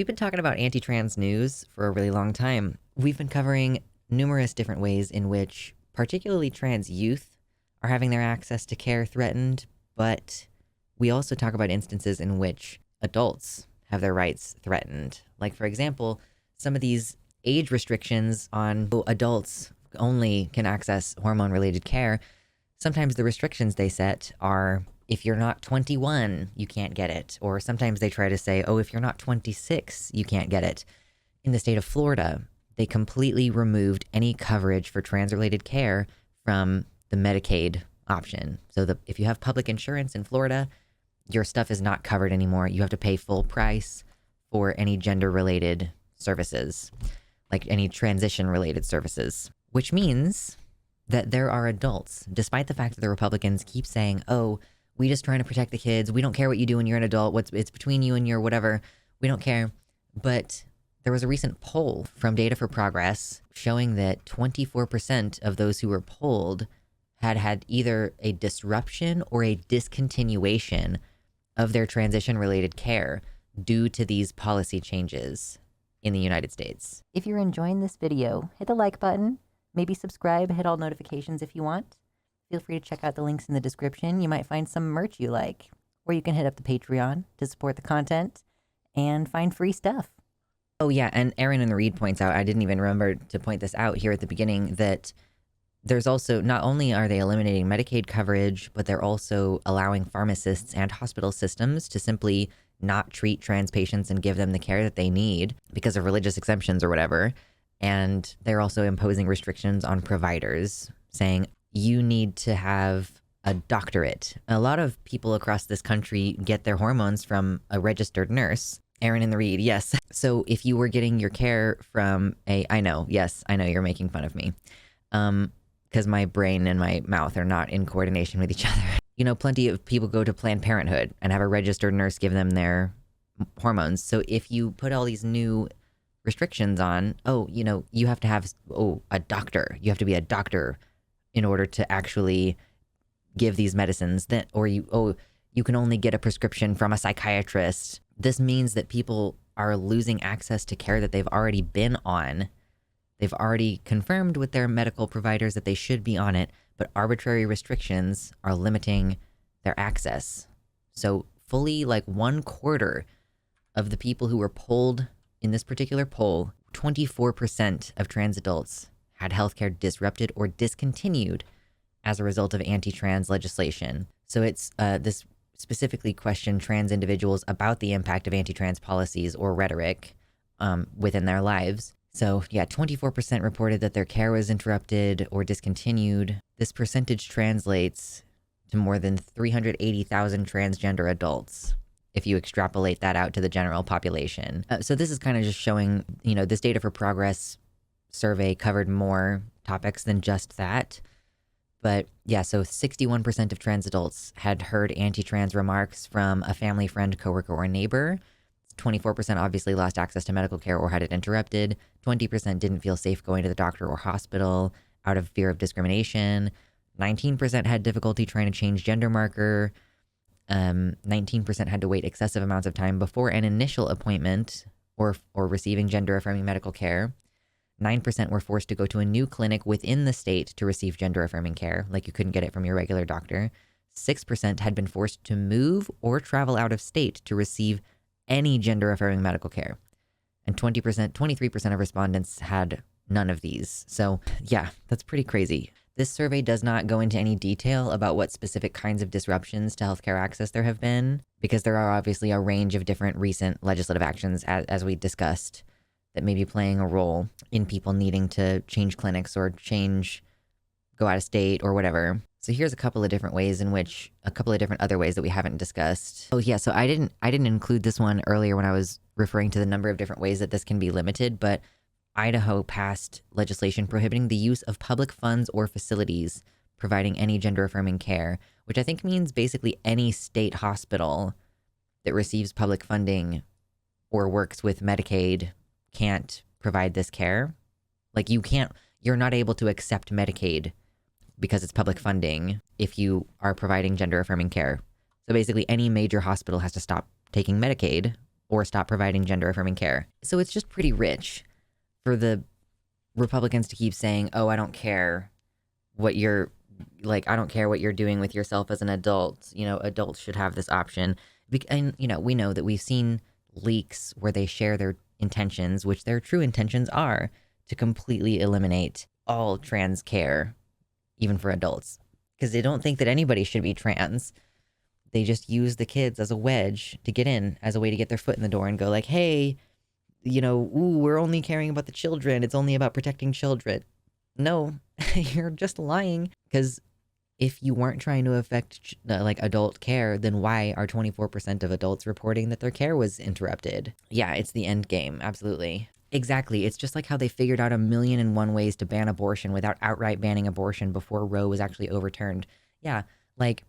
We've been talking about anti-trans news for a really long time. We've been covering numerous different ways in which particularly trans youth are having their access to care threatened, but we also talk about instances in which adults have their rights threatened. Like, for example, some of these age restrictions on adults only can access hormone-related care. Sometimes the restrictions they set are, if you're not 21, you can't get it. Or sometimes they try to say, oh, if you're not 26, you can't get it. In the state of Florida, they completely removed any coverage for trans-related care from the Medicaid option. So if you have public insurance in Florida, your stuff is not covered anymore. You have to pay full price for any gender-related services, like any transition-related services, which means that there are adults, despite the fact that the Republicans keep saying, oh, we just trying to protect the kids. We don't care what you do when you're an adult. It's between you and your whatever. We don't care. But there was a recent poll from Data for Progress showing that 24% of those who were polled had had either a disruption or a discontinuation of their transition-related care due to these policy changes in the United States. If you're enjoying this video, hit the like button, maybe subscribe, hit all notifications if you want. Feel free to check out the links in the description. You might find some merch you like, or you can hit up the Patreon to support the content and find free stuff. Oh yeah, and Aaron in the Read points out, I didn't even remember to point this out here at the beginning, that there's also, not only are they eliminating Medicaid coverage, but they're also allowing pharmacists and hospital systems to simply not treat trans patients and give them the care that they need because of religious exemptions or whatever. And they're also imposing restrictions on providers, saying you need to have a doctorate. A lot of people across this country get their hormones from a registered nurse. Aaron in the Read, yes. So if you were getting your care from I know you're making fun of me. Because my brain and my mouth are not in coordination with each other. You know, plenty of people go to Planned Parenthood and have a registered nurse give them their hormones. So if you put all these new restrictions on, you have to have, a doctor. You have to be a doctor in order to actually give these medicines. You can only get a prescription from a psychiatrist. This means that people are losing access to care that they've already been on. They've already confirmed with their medical providers that they should be on it, but arbitrary restrictions are limiting their access. So fully 1/4 of the people who were polled in this particular poll, 24% of trans adults had healthcare disrupted or discontinued as a result of anti-trans legislation. So it's this specifically questioned trans individuals about the impact of anti-trans policies or rhetoric within their lives. So yeah, 24% reported that their care was interrupted or discontinued. This percentage translates to more than 380,000 transgender adults if you extrapolate that out to the general population. So this is kind of just showing, this Data for Progress survey covered more topics than just that. But yeah, so 61% of trans adults had heard anti-trans remarks from a family, friend, coworker, or neighbor. 24% obviously lost access to medical care or had it interrupted. 20% didn't feel safe going to the doctor or hospital out of fear of discrimination. 19% had difficulty trying to change gender marker. 19% had to wait excessive amounts of time before an initial appointment or receiving gender-affirming medical care. 9% were forced to go to a new clinic within the state to receive gender-affirming care, like you couldn't get it from your regular doctor. 6% had been forced to move or travel out of state to receive any gender-affirming medical care. And 23% of respondents had none of these. So yeah, that's pretty crazy. This survey does not go into any detail about what specific kinds of disruptions to healthcare access there have been, because there are obviously a range of different recent legislative actions, as we discussed, that may be playing a role in people needing to change clinics or go out of state or whatever. So here's a couple of different other ways that we haven't discussed. Oh yeah, so I didn't include this one earlier when I was referring to the number of different ways that this can be limited, but Idaho passed legislation prohibiting the use of public funds or facilities providing any gender-affirming care, which I think means basically any state hospital that receives public funding or works with Medicaid can't provide this care. You're not able to accept Medicaid because it's public funding if you are providing gender-affirming care. So basically any major hospital has to stop taking Medicaid or stop providing gender-affirming care. So it's just pretty rich for the Republicans to keep saying, oh, I don't care what you're like, I don't care what you're doing with yourself as an adult. Adults should have this option. And, we know that we've seen leaks where they share their intentions, which their true intentions are to completely eliminate all trans care, even for adults, because they don't think that anybody should be trans. They just use the kids as a wedge to get in, as a way to get their foot in the door and go like, hey, we're only caring about the children. It's only about protecting children. No, you're just lying. Because if you weren't trying to affect adult care, then why are 24% of adults reporting that their care was interrupted? Yeah, it's the end game. Absolutely. Exactly. It's just like how they figured out 1,000,001 ways to ban abortion without outright banning abortion before Roe was actually overturned. Yeah, like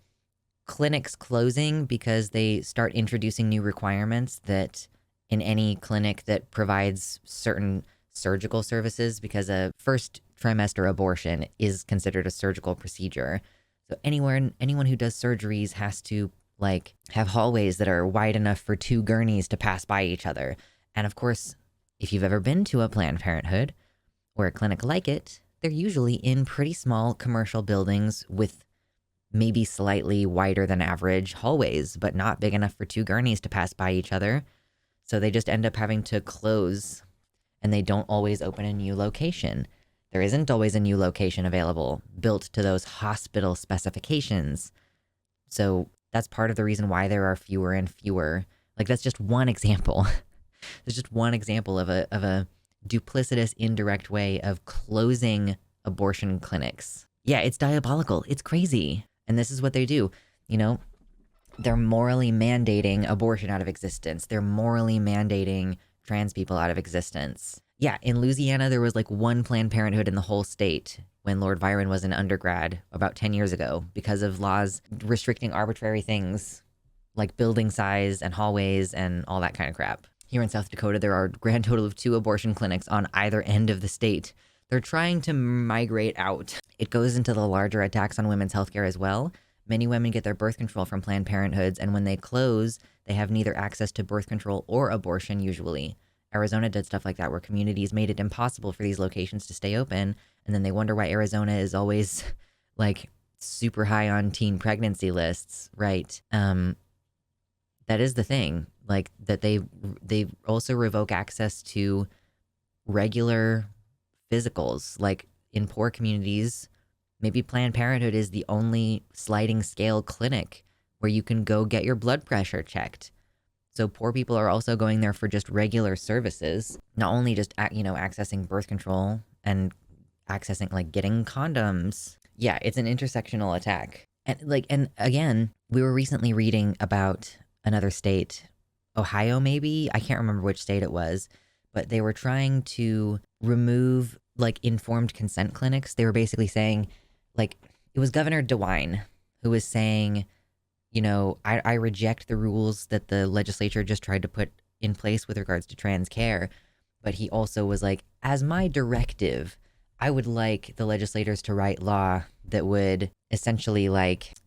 clinics closing because they start introducing new requirements that in any clinic that provides certain surgical services, because a first trimester abortion is considered a surgical procedure. So anyone who does surgeries has to have hallways that are wide enough for two gurneys to pass by each other. And of course, if you've ever been to a Planned Parenthood or a clinic like it, they're usually in pretty small commercial buildings with maybe slightly wider than average hallways, but not big enough for two gurneys to pass by each other. So they just end up having to close, and they don't always open a new location. There isn't always a new location available built to those hospital specifications. So that's part of the reason why there are fewer and fewer. That's just one example. There's just one example of a duplicitous, indirect way of closing abortion clinics. Yeah, it's diabolical. It's crazy. And this is what they do. They're morally mandating abortion out of existence. They're morally mandating trans people out of existence. Yeah, in Louisiana, there was one Planned Parenthood in the whole state when Lord Byron was an undergrad about 10 years ago because of laws restricting arbitrary things like building size and hallways and all that kind of crap. Here in South Dakota, there are a grand total of 2 abortion clinics on either end of the state. They're trying to migrate out. It goes into the larger attacks on women's healthcare as well. Many women get their birth control from Planned Parenthoods, and when they close, they have neither access to birth control or abortion usually. Arizona did stuff like that where communities made it impossible for these locations to stay open, and then they wonder why Arizona is always super high on teen pregnancy lists, right? That is the thing, that they also revoke access to regular physicals. In poor communities, maybe Planned Parenthood is the only sliding scale clinic where you can go get your blood pressure checked. So poor people are also going there for just regular services, not only just accessing birth control and accessing getting condoms. Yeah, it's an intersectional attack. And again, we were recently reading about another state, Ohio maybe, I can't remember which state it was, but they were trying to remove informed consent clinics. They were basically saying it was Governor DeWine who was saying, I reject the rules that the legislature just tried to put in place with regards to trans care. But he also was as my directive, I would like the legislators to write law that would essentially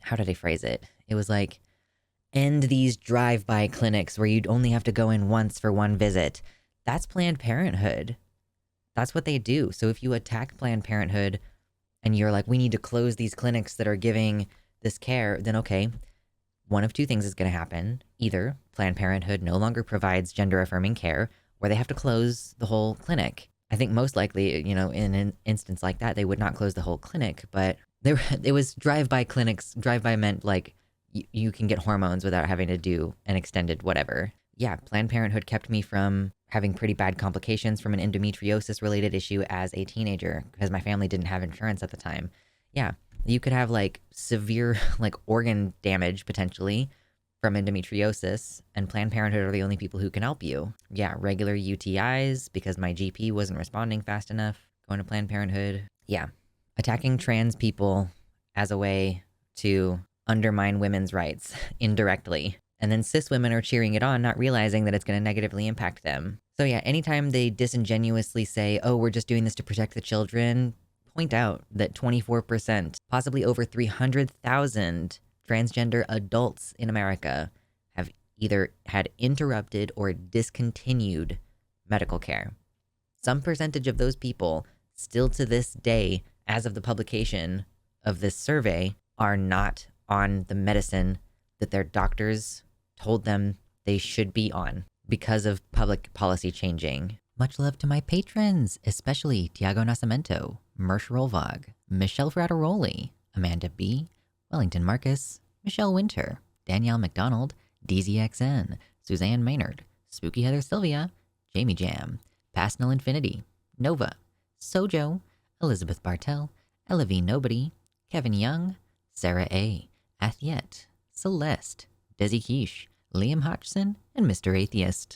how did I phrase it? It was end these drive-by clinics where you'd only have to go in once for one visit. That's Planned Parenthood. That's what they do. So if you attack Planned Parenthood and you're we need to close these clinics that are giving this care, then okay, one of two things is going to happen. Either Planned Parenthood no longer provides gender-affirming care, or they have to close the whole clinic. I think most likely, in an instance like that, they would not close the whole clinic, but it was drive-by clinics. Drive-by meant you can get hormones without having to do an extended whatever. Yeah, Planned Parenthood kept me from having pretty bad complications from an endometriosis-related issue as a teenager because my family didn't have insurance at the time. Yeah, you could have severe organ damage potentially from endometriosis, and Planned Parenthood are the only people who can help you. Yeah, regular UTIs because my GP wasn't responding fast enough, going to Planned Parenthood. Yeah, attacking trans people as a way to undermine women's rights indirectly. And then cis women are cheering it on, not realizing that it's going to negatively impact them. So yeah, anytime they disingenuously say, oh, we're just doing this to protect the children, point out that 24%, possibly over 300,000 transgender adults in America have either had interrupted or discontinued medical care. Some percentage of those people, still to this day, as of the publication of this survey, are not on the medicine that their doctors told them they should be on because of public policy changing. Much love to my patrons, especially Tiago Nascimento, Mersh Rolvog, Michelle Frateroli, Amanda B., Wellington Marcus, Michelle Winter, Danielle McDonald, DZXN, Suzanne Maynard, Spooky Heather Sylvia, Jamie Jam, Pasnell Infinity, Nova, Sojo, Elizabeth Bartell, Ella V. Nobody, Kevin Young, Sarah A., Athiet, Celeste, Desi Quiche, Liam Hodgson, and Mr. Atheist.